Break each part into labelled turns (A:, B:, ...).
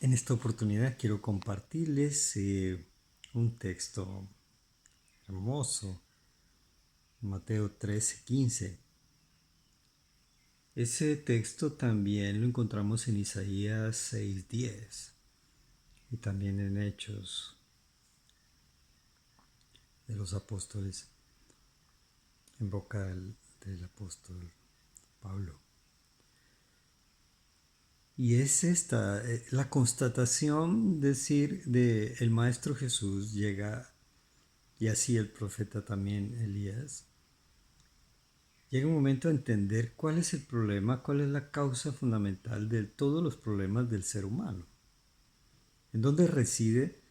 A: En esta oportunidad quiero compartirles un texto hermoso, Mateo 13:15. Ese texto también lo encontramos en Isaías 6:10 y también en Hechos de los Apóstoles, en boca del apóstol Pablo. Y es esta, la constatación, decir, de el Maestro Jesús llega, y así el profeta también Elías. Llega un momento a entender cuál es el problema, cuál es la causa fundamental de todos los problemas del ser humano. En dónde reside,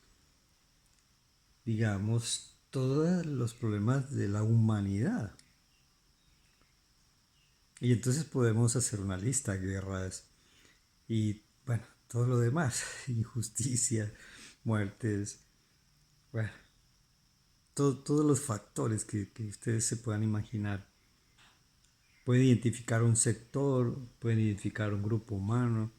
A: digamos, todos los problemas de la humanidad. Y entonces podemos hacer una lista: guerras y, bueno, todo lo demás, injusticia, muertes, bueno, todos los factores que ustedes se puedan imaginar. Pueden identificar un sector, pueden identificar un grupo humano.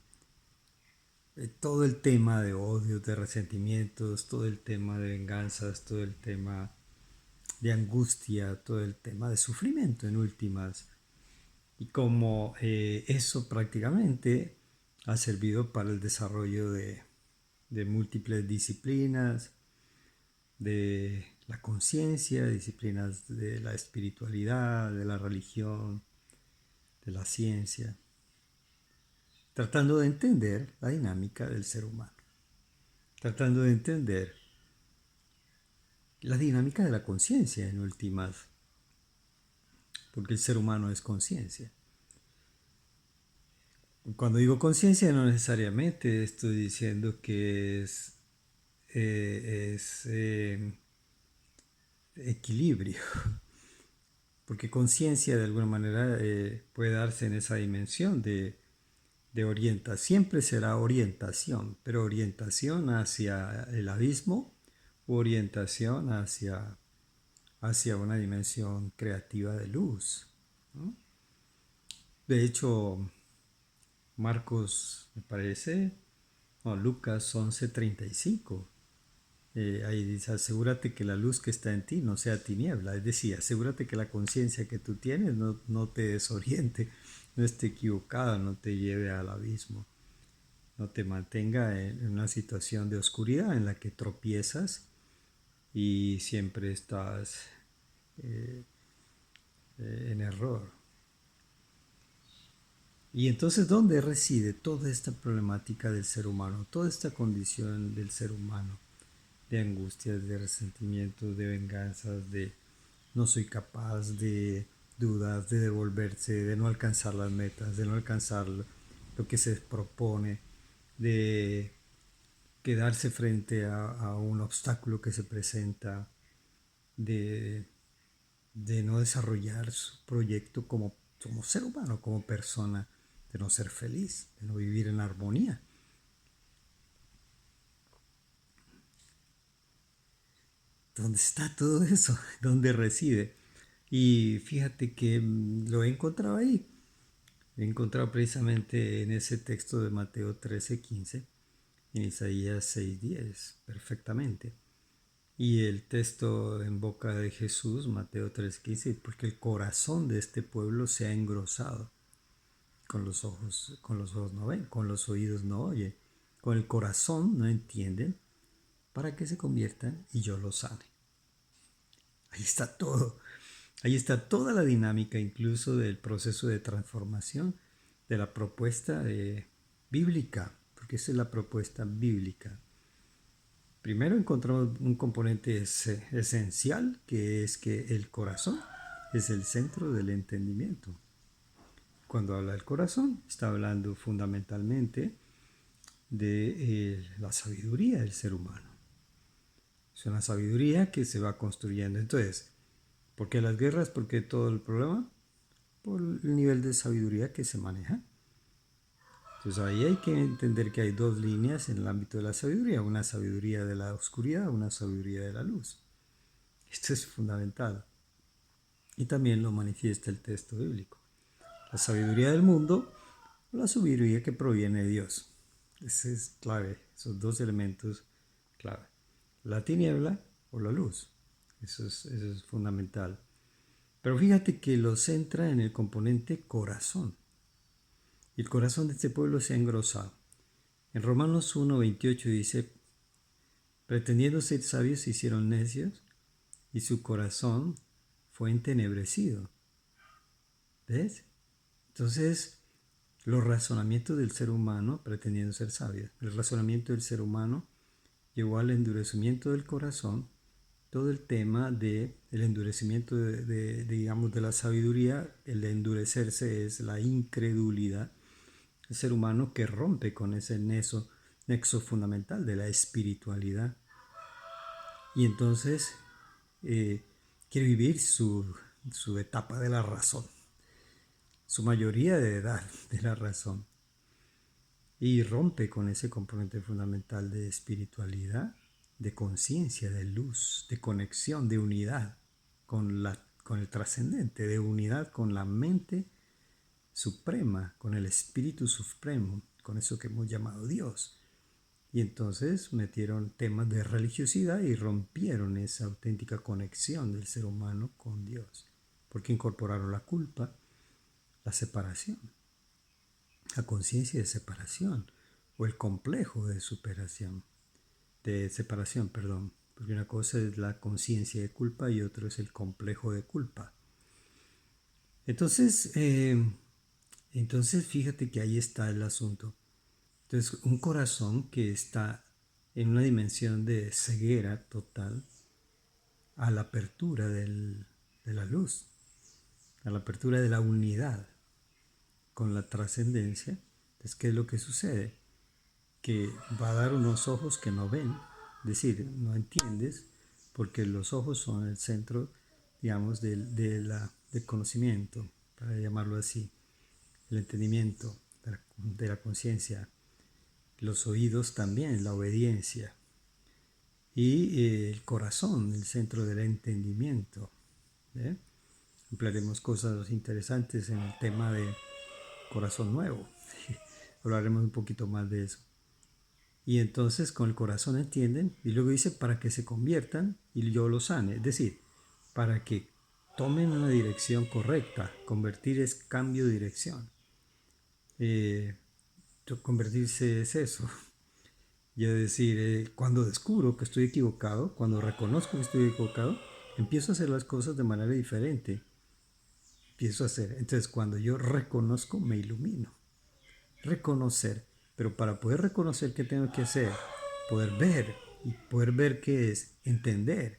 A: Todo el tema de odios, de resentimientos, todo el tema de venganzas, todo el tema de angustia, todo el tema de sufrimiento en últimas. Y como eso prácticamente ha servido para el desarrollo de múltiples disciplinas, de la conciencia, disciplinas de la espiritualidad, de la religión, de la ciencia, tratando de entender la dinámica del ser humano, tratando de entender la dinámica de la conciencia en últimas, porque el ser humano es conciencia. Cuando digo conciencia, no necesariamente estoy diciendo que es equilibrio, porque conciencia de alguna manera puede darse en esa dimensión de orientación. Siempre será orientación, pero orientación hacia el abismo o orientación hacia una dimensión creativa de luz, ¿no? De hecho, Marcos, me parece, no, Lucas 11:35, ahí dice: asegúrate que la luz que está en ti no sea tiniebla. Es decir, asegúrate que la conciencia que tú tienes no te desoriente, no esté equivocada, no te lleve al abismo, no te mantenga en una situación de oscuridad en la que tropiezas y siempre estás eh, en error. Y entonces, ¿dónde reside toda esta problemática del ser humano, toda esta condición del ser humano, de angustias, de resentimientos, de venganzas, de no soy capaz, de dudas, de devolverse, de no alcanzar las metas, de no alcanzar lo que se propone, de quedarse frente a un obstáculo que se presenta, de, de no desarrollar su proyecto como ser humano, como persona, de no ser feliz, de no vivir en armonía? ¿Dónde está todo eso? ¿Dónde reside? Y fíjate que lo he encontrado ahí. He encontrado precisamente en ese texto de Mateo 13:15, en Isaías 6:10, perfectamente. Y el texto en boca de Jesús, Mateo 3:15, porque el corazón de este pueblo se ha engrosado. Con los ojos no ven, con los oídos no oyen, con el corazón no entienden, para que se conviertan y yo los sane. Ahí está todo. Ahí está toda la dinámica, incluso del proceso de transformación de la propuesta bíblica, porque esa es la propuesta bíblica. Primero encontramos un componente esencial, que es que el corazón es el centro del entendimiento. Cuando habla del corazón, está hablando fundamentalmente de la sabiduría del ser humano. Es una sabiduría que se va construyendo. Entonces, ¿por qué las guerras? ¿Por qué todo el problema? Por el nivel de sabiduría que se maneja. Entonces ahí hay que entender que hay dos líneas en el ámbito de la sabiduría: una sabiduría de la oscuridad, una sabiduría de la luz. Esto es fundamental. Y también lo manifiesta el texto bíblico: la sabiduría del mundo o la sabiduría que proviene de Dios. Ese es clave, esos dos elementos clave. La tiniebla o la luz. Eso es fundamental. Pero fíjate que lo centra en el componente corazón. Y el corazón de este pueblo se ha engrosado. En Romanos 1:28 dice, pretendiendo ser sabios se hicieron necios y su corazón fue entenebrecido. ¿Ves? Entonces, los razonamientos del ser humano pretendiendo ser sabios. El razonamiento del ser humano llevó al endurecimiento del corazón. Todo el tema del endurecimiento digamos, de la sabiduría, el endurecerse es la incredulidad. El ser humano que rompe con ese nexo fundamental de la espiritualidad. Y entonces quiere vivir su etapa de la razón, su mayoría de edad de la razón. Y rompe con ese componente fundamental de espiritualidad, de conciencia, de luz, de conexión, de unidad con el trascendente, de unidad con la mente suprema, con el espíritu supremo, con eso que hemos llamado Dios. Y entonces metieron temas de religiosidad y rompieron esa auténtica conexión del ser humano con Dios, porque incorporaron la culpa, la separación, la conciencia de separación o el complejo de separación, perdón, porque una cosa es la conciencia de culpa y otro es el complejo de culpa. Entonces, fíjate que ahí está el asunto. Entonces, un corazón que está en una dimensión de ceguera total a la apertura de la luz, a la apertura de la unidad con la trascendencia. Entonces, ¿qué es lo que sucede? Que va a dar unos ojos que no ven, es decir, no entiendes, porque los ojos son el centro, digamos, del conocimiento, para llamarlo así, el entendimiento de la conciencia. Los oídos también, la obediencia. Y el corazón, el centro del entendimiento. ¿Eh? Emplearemos cosas interesantes en el tema de corazón nuevo. Hablaremos un poquito más de eso. Y entonces con el corazón entienden, y luego dice para que se conviertan y yo los sane. Es decir, para que tomen una dirección correcta. Convertir es cambio de dirección. Convertirse es eso. Y es decir, cuando descubro que estoy equivocado, cuando reconozco que estoy equivocado, empiezo a hacer las cosas de manera diferente. Empiezo a hacer. Entonces, cuando yo reconozco, me ilumino. Reconocer. Pero para poder reconocer, ¿qué tengo que hacer? Poder ver. Y poder ver qué es entender.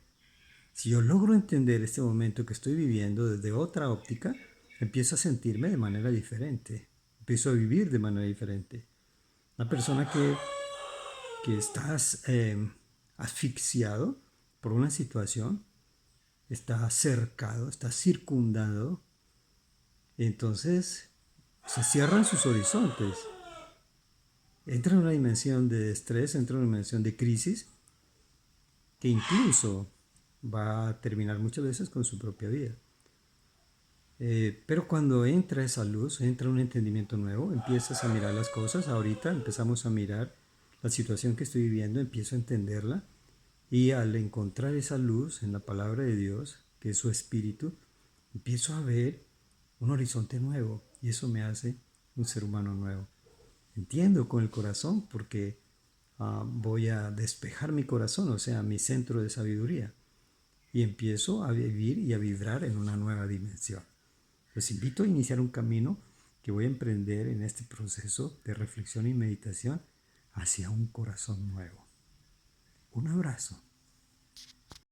A: Si yo logro entender este momento que estoy viviendo desde otra óptica, empiezo a sentirme de manera diferente. Empiezo a vivir de manera diferente. Una persona que estás asfixiado por una situación, está cercado, está circundado, entonces se cierran sus horizontes. Entra en una dimensión de estrés, entra en una dimensión de crisis, que incluso va a terminar muchas veces con su propia vida. Pero cuando entra esa luz, entra un entendimiento nuevo, empiezas a mirar las cosas. Ahorita empezamos a mirar la situación que estoy viviendo, empiezo a entenderla. Y al encontrar esa luz en la palabra de Dios, que es su espíritu, empiezo a ver un horizonte nuevo y eso me hace un ser humano nuevo. Entiendo con el corazón porque voy a despejar mi corazón, o sea, mi centro de sabiduría, y empiezo a vivir y a vibrar en una nueva dimensión. Les invito a iniciar un camino que voy a emprender en este proceso de reflexión y meditación hacia un corazón nuevo. Un abrazo.